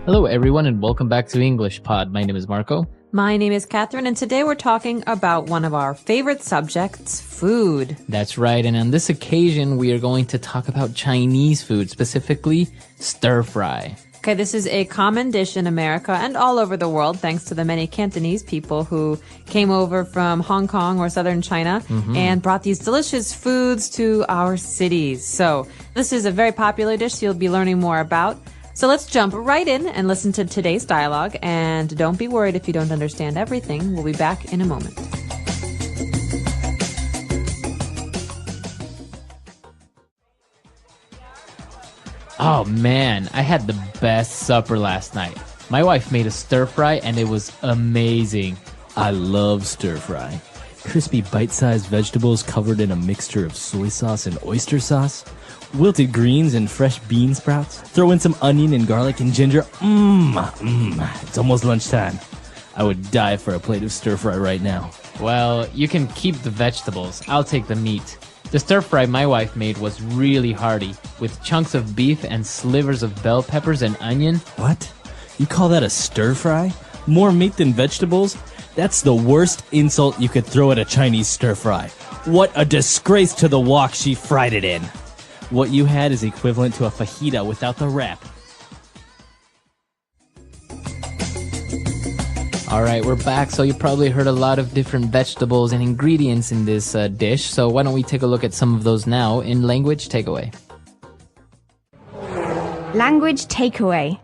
Hello, everyone, and welcome back to English Pod. My name is Marco. My name is Catherine, and today we're talking about one of our favorite subjects, food. That's right, and on this occasion, we are going to talk about Chinese food, specifically stir-fry. Okay, this is a common dish in America and all over the world, thanks to the many Cantonese people who came over from Hong Kong or southern China and brought these delicious foods to our cities. So this is a very popular dish you'll be learning more about. So let's jump right in and listen to today's dialogue. And don't be worried if you don't understand everything. We'll be back in a moment. Oh man, I had the best supper last night. My wife made a stir-fry and it was amazing. I love stir-fry. Crispy bite-sized vegetables covered in a mixture of soy sauce and oyster sauce. Wilted greens and fresh bean sprouts. Throw in some onion and garlic and ginger. It's almost lunchtime. I would die for a plate of stir-fry right now. Well, you can keep the vegetables. I'll take the meat. The stir-fry my wife made was really hearty, with chunks of beef and slivers of bell peppers and onion. What? You call that a stir-fry? More meat than vegetables? That's the worst insult you could throw at a Chinese stir-fry. What a disgrace to the wok she fried it in. What you had is equivalent to a fajita without the wrap. All right, we're back. So you probably heard a lot of different vegetables and ingredients in this dish. So why don't we take a look at some of those now in Language Takeaway. Language takeaway.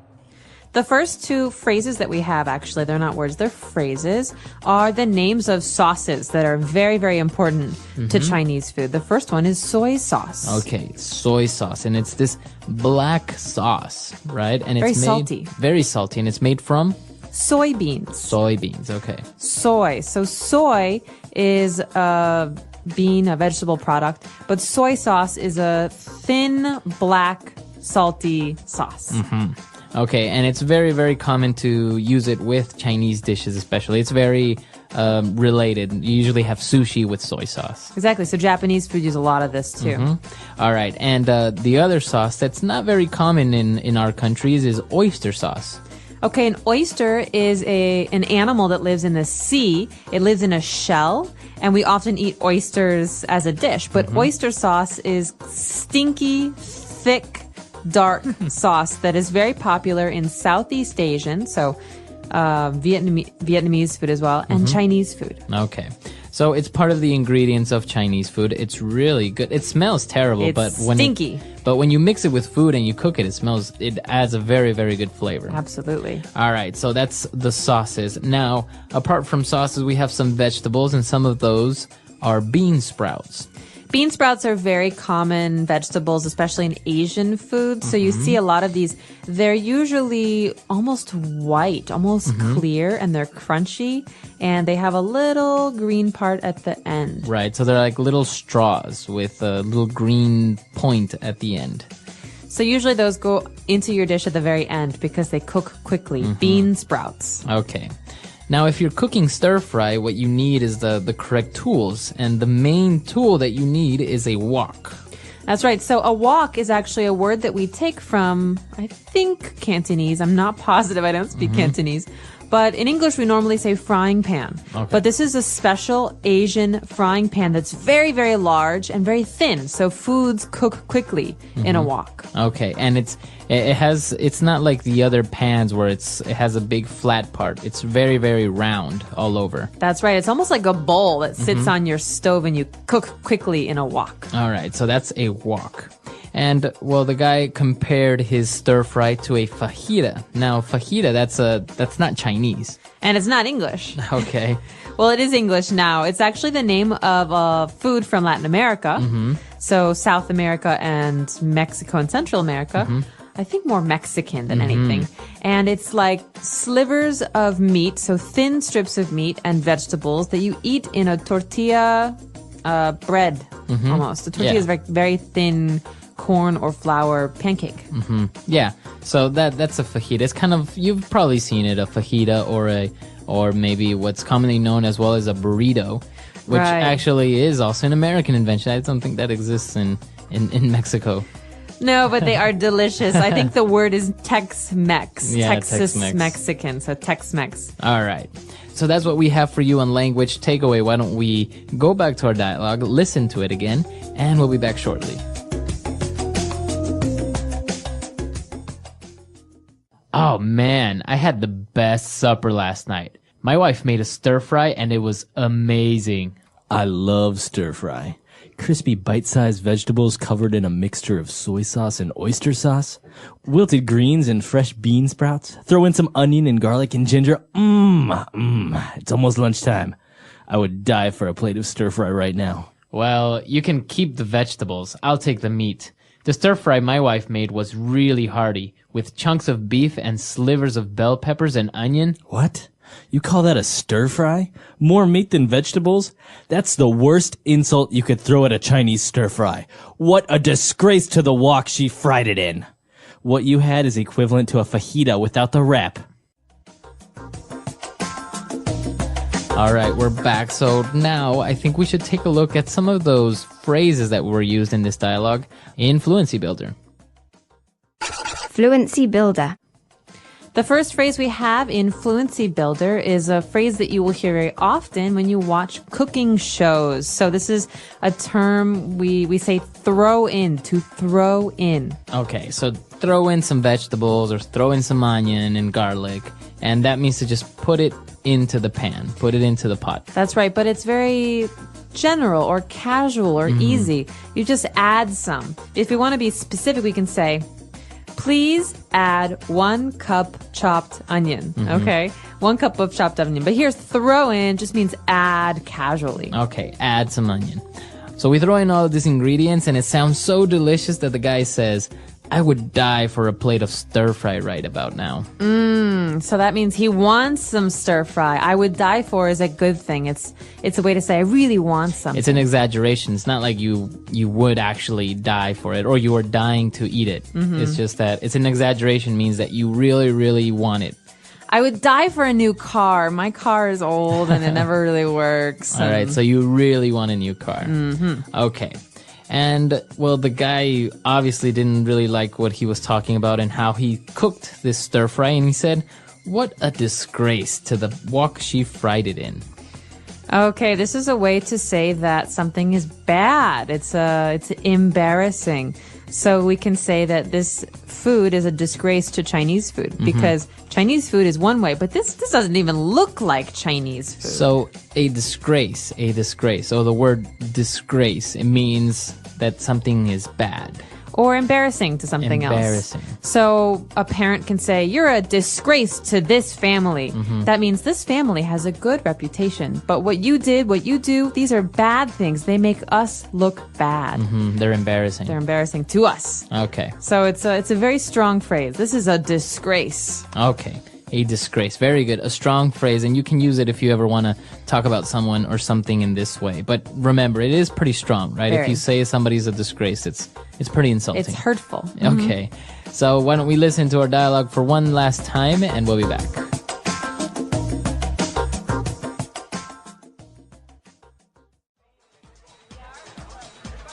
The first two phrases that we have, actually, they're not words, they're phrases, are the names of sauces that are very, very important to Chinese food. The first one is soy sauce. Okay, soy sauce. And it's this black sauce, right? And it's Very made, salty. Very salty. And it's made from Soybeans. soybeans. Okay. Soy. So soy is a bean, a vegetable product, but soy sauce is a thin, black, salty sauce. Okay, and it's very, very common to use it with Chinese dishes especially. It's very related. You usually have sushi with soy sauce. Exactly. So Japanese food use a lot of this too. All right, and the other sauce that's not very common in our countries is oyster sauce. Okay, an oyster is an animal that lives in the sea. It lives in a shell, and we often eat oysters as a dish. But oyster sauce is stinky, thick, dark sauce that is very popular in Southeast Asian, so Vietnamese food as well, and Chinese food. Okay. So it's part of the ingredients of Chinese food. It's really good. It smells terrible, It's but stinky. But when you mix it with food and you cook it, it adds a very, very good flavor. Absolutely. All right, so that's the sauces. Now, apart from sauces, we have some vegetables, and some of those are bean sprouts. Bean sprouts are very common vegetables, especially in Asian food. So you see a lot of these. They're usually almost white, almost clear, and they're crunchy. And they have a little green part at the end. Right, so they're like little straws with a little green point at the end. So usually those go into your dish at the very end because they cook quickly. Bean sprouts. Okay. Now, if you're cooking stir-fry, what you need is the correct tools. And the main tool that you need is a wok. That's right. So a wok is actually a word that we take from, I think, Cantonese. I'm not positive. I don't speak Cantonese. But in English, we normally say frying pan. Okay. But this is a special Asian frying pan that's very, very large and very thin. So foods cook quickly in a wok. Okay, and it's not like the other pans where it has a big flat part. It's very, very round all over. That's right. It's almost like a bowl that sits on your stove and you cook quickly in a wok. All right, so that's a wok. And, well, the guy compared his stir-fry to a fajita. Now, fajita, that's not Chinese. And it's not English. Okay. Well, it is English now. It's actually the name of a food from Latin America. So South America and Mexico and Central America. I think more Mexican than anything. And it's like slivers of meat, so thin strips of meat and vegetables that you eat in a tortilla bread almost. The tortilla is very, very thin corn or flour pancake. Yeah, so that's a fajita. It's kind of, you've probably seen it, a fajita or maybe what's commonly known as well as a burrito, which actually is also an American invention. I don't think that exists in Mexico. No, but they are delicious. I think the word is Tex-Mex. Yeah, Texas Tex-Mex. Mexican, so Tex-Mex. All right. So that's what we have for you on Language Takeaway. Why don't we go back to our dialogue, listen to it again, and we'll be back shortly. Oh man, I had the best supper last night. My wife made a stir fry and it was amazing. I love stir fry. Crispy bite-sized vegetables covered in a mixture of soy sauce and oyster sauce. Wilted greens and fresh bean sprouts. Throw in some onion and garlic and ginger. It's almost lunchtime. I would die for a plate of stir fry right now. Well, you can keep the vegetables. I'll take the meat. The stir fry my wife made was really hearty, with chunks of beef and slivers of bell peppers and onion. What? You call that a stir fry? More meat than vegetables? That's the worst insult you could throw at a Chinese stir fry. What a disgrace to the wok she fried it in. What you had is equivalent to a fajita without the wrap. All right, we're back. So now I think we should take a look at some of those phrases that were used in this dialogue in Fluency Builder. Fluency Builder. The first phrase we have in Fluency Builder is a phrase that you will hear very often when you watch cooking shows. So this is a term we say throw in, to throw in. Okay, so throw in some vegetables or throw in some onion and garlic, and that means to just put it into the pan, put it into the pot. That's right, but it's very general or casual or easy. You just add some. If we want to be specific, we can say, please add 1 cup chopped onion. Okay, 1 cup of chopped onion. But here's throw in just means add casually. Okay, add some onion. So we throw in all of these ingredients and it sounds so delicious that the guy says, I would die for a plate of stir fry right about now. So that means he wants some stir fry. I would die for is a good thing. It's a way to say I really want something. It's an exaggeration. It's not like you would actually die for it or you are dying to eat it. It's just that it's an exaggeration means that you really, really want it. I would die for a new car. My car is old and it never really works. All right, so you really want a new car. Okay. And, well, the guy obviously didn't really like what he was talking about and how he cooked this stir fry. And he said, what a disgrace to the wok she fried it in. Okay, this is a way to say that something is bad. It's embarrassing. So we can say that this food is a disgrace to Chinese food because Chinese food is one way, but this doesn't even look like Chinese food. So a disgrace. So the word disgrace, it means that something is bad. Or embarrassing to something Embarrassing. else. So a parent can say, you're a disgrace to this family. That means this family has a good reputation. But what you did, what you do, these are bad things. They make us look bad. They're embarrassing. They're embarrassing to us. Okay. So it's a very strong phrase. This is a disgrace. Okay. A disgrace. Very good. A strong phrase, and you can use it if you ever want to talk about someone or something in this way. But remember, it is pretty strong, right? Very. If you say somebody's a disgrace, it's pretty insulting. It's hurtful. Okay. So why don't we listen to our dialogue for one last time, and we'll be back.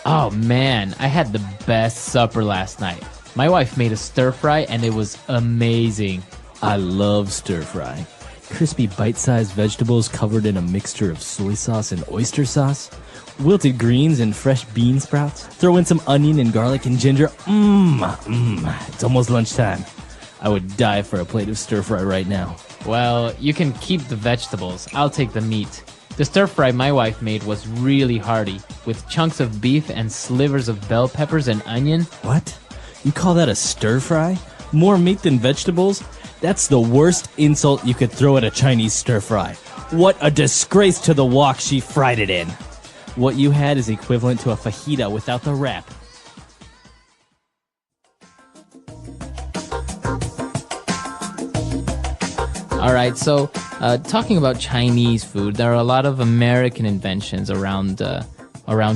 Oh man, I had the best supper last night. My wife made a stir fry and it was amazing. I love stir fry. Crispy bite-sized vegetables covered in a mixture of soy sauce and oyster sauce. Wilted greens and fresh bean sprouts. Throw in some onion and garlic and ginger. It's almost lunchtime. I would die for a plate of stir fry right now. Well, you can keep the vegetables. I'll take the meat. The stir fry my wife made was really hearty, with chunks of beef and slivers of bell peppers and onion. What? You call that a stir fry? More meat than vegetables? That's the worst insult you could throw at a Chinese stir fry. What a disgrace to the wok she fried it in. What you had is equivalent to a fajita without the wrap. All right, so talking about Chinese food, there are a lot of American inventions around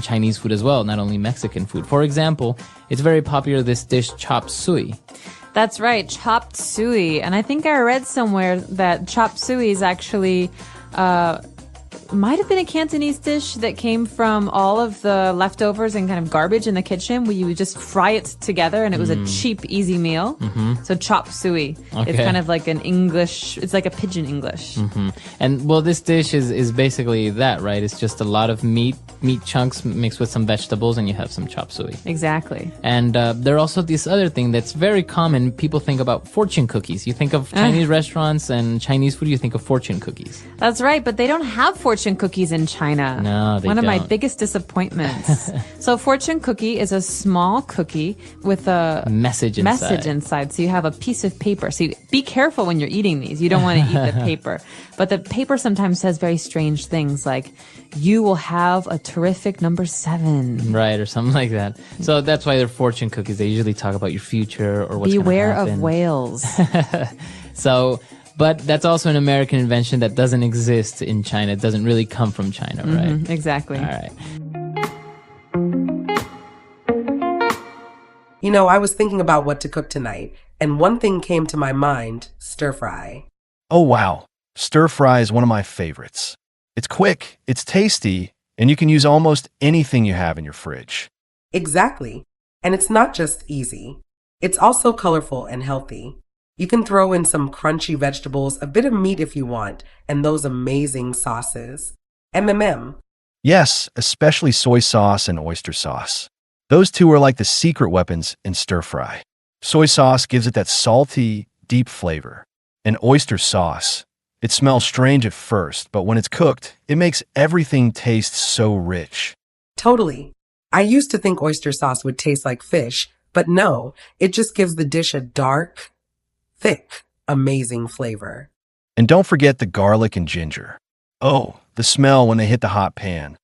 Chinese food as well, not only Mexican food. For example, it's very popular, this dish chop suey. That's right, chop suey. And I think I read somewhere that chop suey is actually might have been a Cantonese dish that came from all of the leftovers and kind of garbage in the kitchen where you would just fry it together and it was a cheap, easy meal. So chop suey. Okay. It's kind of like an English, it's like a pidgin English. And well, this dish is basically that, right? It's just a lot of meat chunks mixed with some vegetables, and you have some chop suey. Exactly. And there are also this other thing that's very common. People think about fortune cookies. You think of Chinese restaurants and Chinese food, you think of fortune cookies. That's right, but they don't have fortune cookies in China. No, they One of my don't. biggest disappointments. So fortune cookie is a small cookie with a Message inside. So you have a piece of paper. So be careful when you're eating these. You don't want to eat the paper. But the paper sometimes says very strange things like, you will have a terrific number 7. Right, or something like that. So that's why they're fortune cookies. They usually talk about your future or what's going to Beware happen. of whales. So, but that's also an American invention that doesn't exist in China. It doesn't really come from China, right? Exactly. All right. You know, I was thinking about what to cook tonight, and one thing came to my mind, stir fry. Oh, wow. Stir fry is one of my favorites. It's quick, it's tasty, and you can use almost anything you have in your fridge. Exactly. And it's not just easy. It's also colorful and healthy. You can throw in some crunchy vegetables, a bit of meat if you want, and those amazing sauces. MMM. Yes, especially soy sauce and oyster sauce. Those two are like the secret weapons in stir fry. Soy sauce gives it that salty, deep flavor. And oyster sauce, it smells strange at first, but when it's cooked, it makes everything taste so rich. Totally. I used to think oyster sauce would taste like fish, but no, it just gives the dish a dark, thick, amazing flavor. And don't forget the garlic and ginger. Oh, the smell when they hit the hot pan.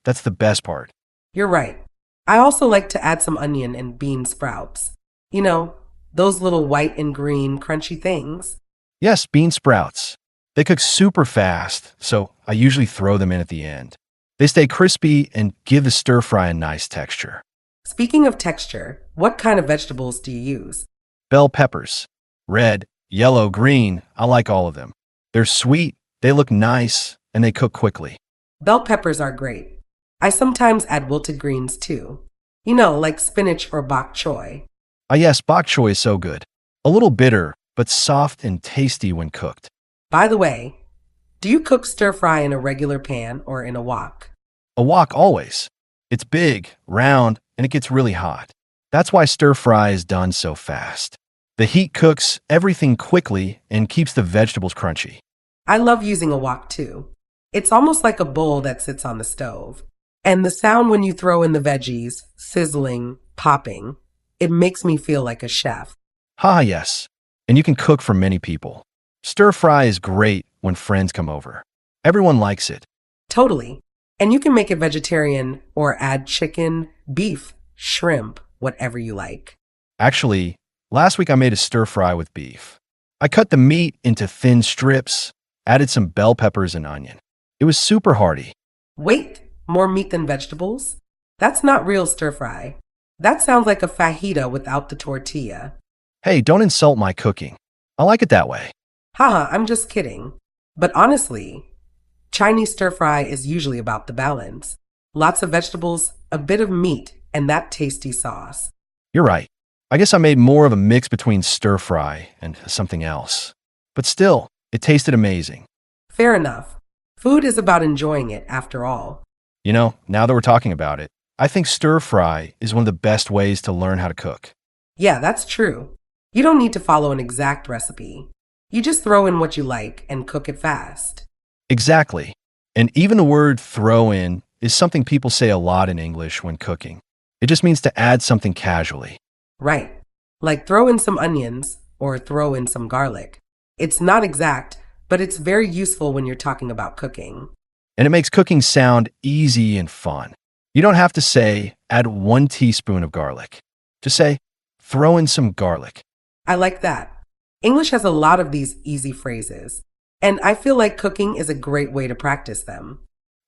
That's the best part. You're right. I also like to add some onion and bean sprouts. You know, those little white and green crunchy things. Yes, bean sprouts. They cook super fast, so I usually throw them in at the end. They stay crispy and give the stir fry a nice texture. Speaking of texture, what kind of vegetables do you use? Bell peppers. Red, yellow, green, I like all of them. They're sweet, they look nice, and they cook quickly. Bell peppers are great. I sometimes add wilted greens too. You know, like spinach or bok choy. Ah yes, bok choy is so good. A little bitter, but soft and tasty when cooked. By the way, do you cook stir fry in a regular pan or in a wok? A wok always. It's big, round, and it gets really hot. That's why stir fry is done so fast. The heat cooks everything quickly and keeps the vegetables crunchy. I love using a wok too. It's almost like a bowl that sits on the stove. And the sound when you throw in the veggies, sizzling, popping, it makes me feel like a chef. Ah yes, and you can cook for many people. Stir fry is great when friends come over. Everyone likes it. Totally. And you can make it vegetarian or add chicken, beef, shrimp, whatever you like. Actually, last week I made a stir fry with beef. I cut the meat into thin strips, added some bell peppers and onion. It was super hearty. Wait, more meat than vegetables? That's not real stir fry. That sounds like a fajita without the tortilla. Hey, don't insult my cooking. I like it that way. Haha, I'm just kidding. But honestly, Chinese stir fry is usually about the balance. Lots of vegetables, a bit of meat, and that tasty sauce. You're right. I guess I made more of a mix between stir fry and something else. But still, it tasted amazing. Fair enough. Food is about enjoying it, after all. You know, now that we're talking about it, I think stir fry is one of the best ways to learn how to cook. Yeah, that's true. You don't need to follow an exact recipe. You just throw in what you like and cook it fast. Exactly. And even the word throw in is something people say a lot in English when cooking. It just means to add something casually. Right. Like throw in some onions or throw in some garlic. It's not exact, but it's very useful when you're talking about cooking. And it makes cooking sound easy and fun. You don't have to say, add 1 teaspoon of garlic. Just say, throw in some garlic. I like that. English has a lot of these easy phrases, and I feel like cooking is a great way to practice them.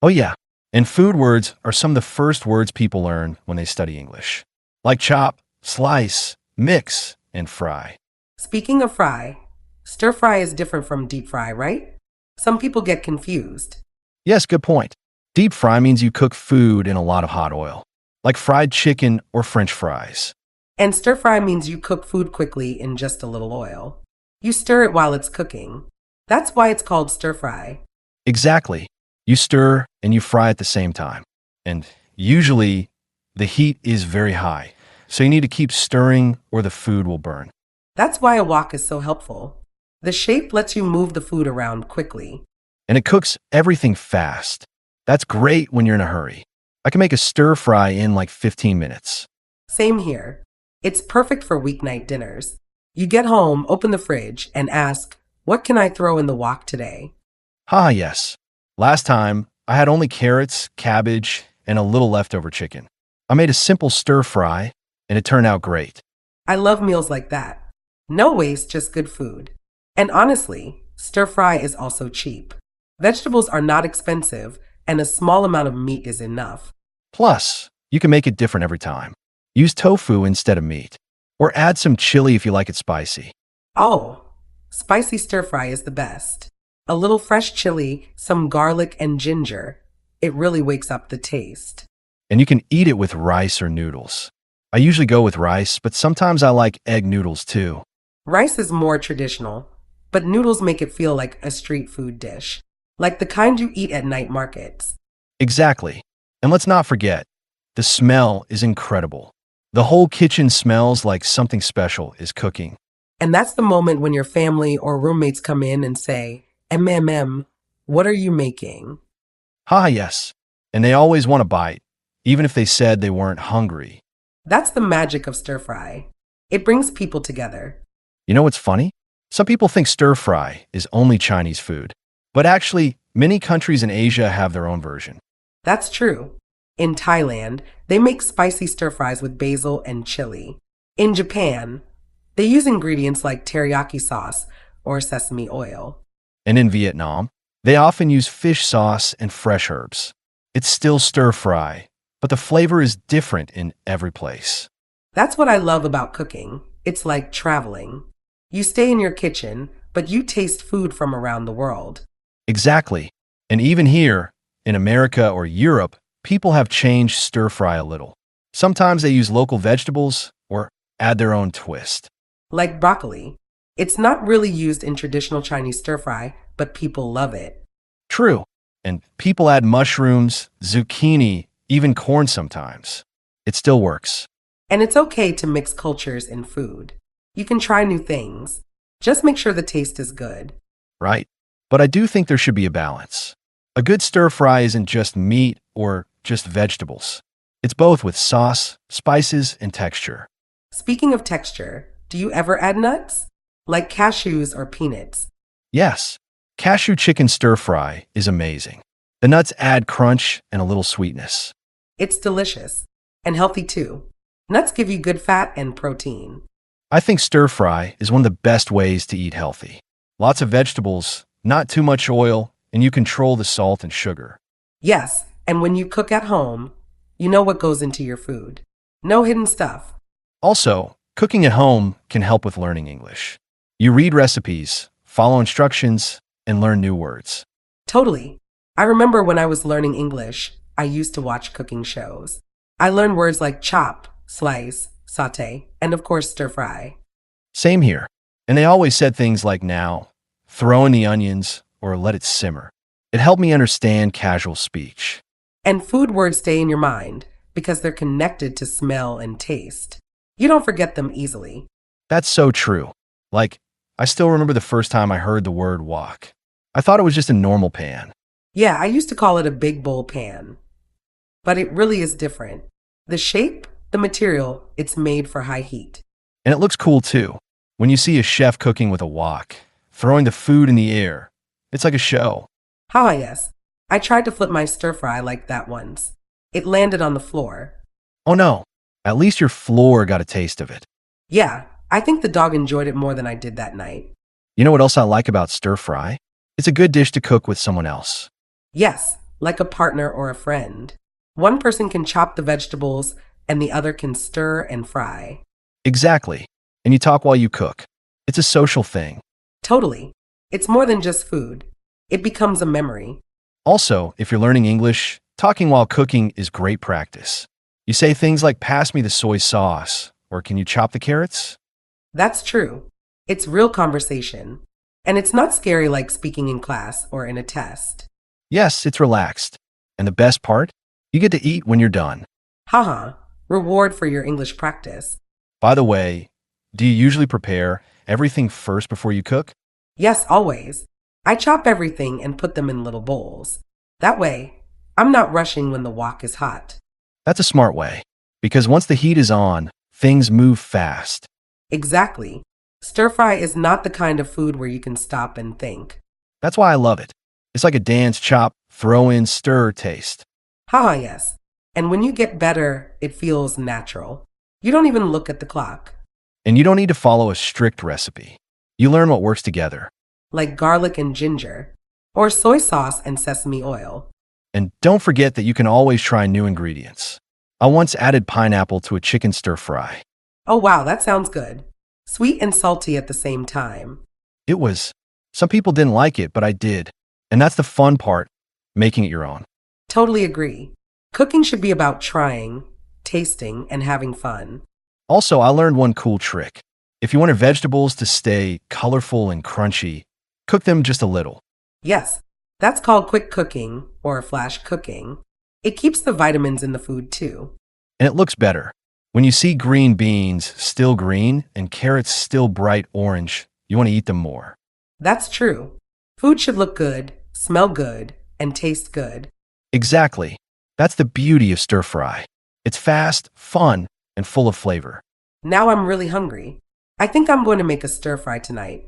Oh yeah, and food words are some of the first words people learn when they study English. Like chop, slice, mix, and fry. Speaking of fry, stir fry is different from deep fry, right? Some people get confused. Yes, good point. Deep fry means you cook food in a lot of hot oil, like fried chicken or French fries. And stir fry means you cook food quickly in just a little oil. You stir it while it's cooking. That's why it's called stir fry. Exactly. You stir and you fry at the same time. And usually, the heat is very high, so you need to keep stirring or the food will burn. That's why a wok is so helpful. The shape lets you move the food around quickly. And it cooks everything fast. That's great when you're in a hurry. I can make a stir fry in like 15 minutes. Same here. It's perfect for weeknight dinners. You get home, open the fridge, and ask, what can I throw in the wok today? Ah, yes. Last time, I had only carrots, cabbage, and a little leftover chicken. I made a simple stir fry, and it turned out great. I love meals like that. No waste, just good food. And honestly, stir fry is also cheap. Vegetables are not expensive, and a small amount of meat is enough. Plus, you can make it different every time. Use tofu instead of meat. Or add some chili if you like it spicy. Oh, spicy stir fry is the best. A little fresh chili, some garlic, and ginger. It really wakes up the taste. And you can eat it with rice or noodles. I usually go with rice, but sometimes I like egg noodles too. Rice is more traditional, but noodles make it feel like a street food dish, like the kind you eat at night markets. Exactly. And let's not forget, the smell is incredible. The whole kitchen smells like something special is cooking. And that's the moment when your family or roommates come in and say, what are you making? Ah, yes. And they always want a bite, even if they said they weren't hungry. That's the magic of stir fry. It brings people together. You know what's funny? Some people think stir fry is only Chinese food. But actually, many countries in Asia have their own version. That's true. In Thailand, they make spicy stir fries with basil and chili. In Japan, they use ingredients like teriyaki sauce or sesame oil. And in Vietnam, they often use fish sauce and fresh herbs. It's still stir fry, but the flavor is different in every place. That's what I love about cooking. It's like traveling. You stay in your kitchen, but you taste food from around the world. Exactly. And even here, in America or Europe, people have changed stir fry a little. Sometimes they use local vegetables or add their own twist. Like broccoli. It's not really used in traditional Chinese stir fry, but people love it. True. And people add mushrooms, zucchini, even corn sometimes. It still works. And it's okay to mix cultures in food. You can try new things. Just make sure the taste is good. Right. But I do think there should be a balance. A good stir fry isn't just meat or just vegetables. It's both with sauce, spices, and texture. Speaking of texture, do you ever add nuts? Like cashews or peanuts? Yes, cashew chicken stir fry is amazing. The nuts add crunch and a little sweetness. It's delicious and healthy too. Nuts give you good fat and protein. I think stir fry is one of the best ways to eat healthy. Lots of vegetables, not too much oil, and you control the salt and sugar. Yes, and when you cook at home, you know what goes into your food. No hidden stuff. Also, cooking at home can help with learning English. You read recipes, follow instructions, and learn new words. Totally. I remember when I was learning English, I used to watch cooking shows. I learned words like chop, slice, saute, and of course stir fry. Same here. And they always said things like now, throw in the onions, or let it simmer. It helped me understand casual speech. And food words stay in your mind because they're connected to smell and taste. You don't forget them easily. That's so true. Like, I still remember the first time I heard the word wok. I thought it was just a normal pan. Yeah, I used to call it a big bowl pan. But it really is different. The shape, the material, it's made for high heat. And it looks cool too. When you see a chef cooking with a wok, throwing the food in the air, it's like a show. Ah, yes. I tried to flip my stir fry like that once. It landed on the floor. Oh no, at least your floor got a taste of it. Yeah, I think the dog enjoyed it more than I did that night. You know what else I like about stir fry? It's a good dish to cook with someone else. Yes, like a partner or a friend. One person can chop the vegetables and the other can stir and fry. Exactly. And you talk while you cook. It's a social thing. Totally. It's more than just food. It becomes a memory. Also, if you're learning English, talking while cooking is great practice. You say things like, pass me the soy sauce, or can you chop the carrots? That's true. It's real conversation. And it's not scary like speaking in class or in a test. Yes, it's relaxed. And the best part? You get to eat when you're done. Haha, reward for your English practice. By the way, do you usually prepare everything first before you cook? Yes, always. I chop everything and put them in little bowls. That way, I'm not rushing when the wok is hot. That's a smart way, because once the heat is on, things move fast. Exactly. Stir fry is not the kind of food where you can stop and think. That's why I love it. It's like a dance, chop, throw in, stir taste. Haha, yes. And when you get better, it feels natural. You don't even look at the clock. And you don't need to follow a strict recipe. You learn what works together. Like garlic and ginger, or soy sauce and sesame oil. And don't forget that you can always try new ingredients. I once added pineapple to a chicken stir fry. Oh wow, that sounds good. Sweet and salty at the same time. It was. Some people didn't like it, but I did. And that's the fun part, making it your own. Totally agree. Cooking should be about trying, tasting, and having fun. Also, I learned one cool trick. If you want your vegetables to stay colorful and crunchy, cook them just a little. Yes, that's called quick cooking or flash cooking. It keeps the vitamins in the food too. And it looks better. When you see green beans still green and carrots still bright orange, you want to eat them more. That's true. Food should look good, smell good, and taste good. Exactly. That's the beauty of stir fry. It's fast, fun, and full of flavor. Now I'm really hungry. I think I'm going to make a stir fry tonight.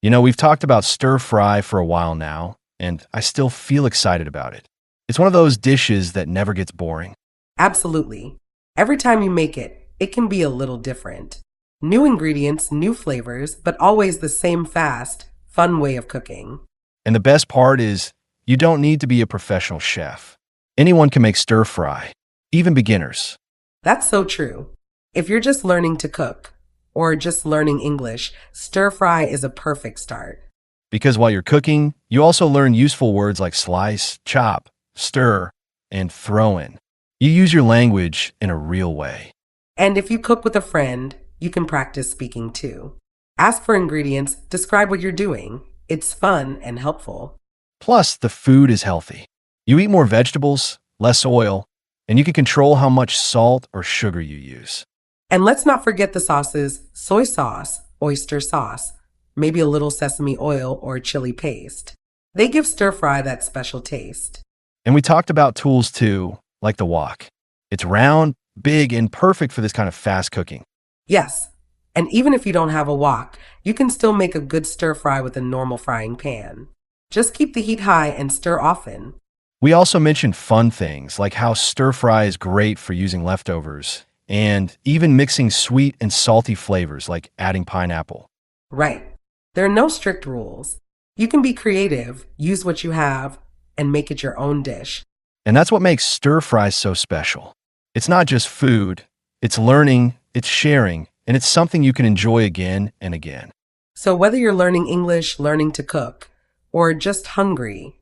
You know, we've talked about stir fry for a while now, and I still feel excited about it. It's one of those dishes that never gets boring. Absolutely. Every time you make it, it can be a little different. New ingredients, new flavors, but always the same fast, fun way of cooking. And the best part is, you don't need to be a professional chef. Anyone can make stir fry, even beginners. That's so true. If you're just learning to cook, or just learning English, stir fry is a perfect start. Because while you're cooking, you also learn useful words like slice, chop, stir, and throw in. You use your language in a real way. And if you cook with a friend, you can practice speaking too. Ask for ingredients, describe what you're doing. It's fun and helpful. Plus, the food is healthy. You eat more vegetables, less oil, and you can control how much salt or sugar you use. And let's not forget the sauces: soy sauce, oyster sauce, maybe a little sesame oil or chili paste. They give stir fry that special taste. And we talked about tools too, like the wok. It's round, big, and perfect for this kind of fast cooking. Yes, and even if you don't have a wok, you can still make a good stir fry with a normal frying pan. Just keep the heat high and stir often. We also mentioned fun things like how stir fry is great for using leftovers and even mixing sweet and salty flavors like adding pineapple. Right. There are no strict rules. You can be creative, use what you have, and make it your own dish. And that's what makes stir fry so special. It's not just food, it's learning, it's sharing, and it's something you can enjoy again and again. So whether you're learning English, learning to cook, or just hungry,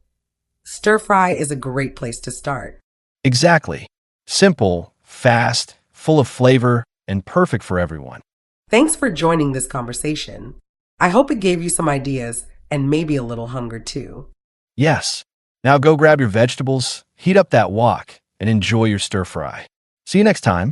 stir fry is a great place to start. Exactly. Simple, fast, full of flavor, and perfect for everyone. Thanks for joining this conversation. I hope it gave you some ideas and maybe a little hunger too. Yes. Now go grab your vegetables, heat up that wok, and enjoy your stir fry. See you next time.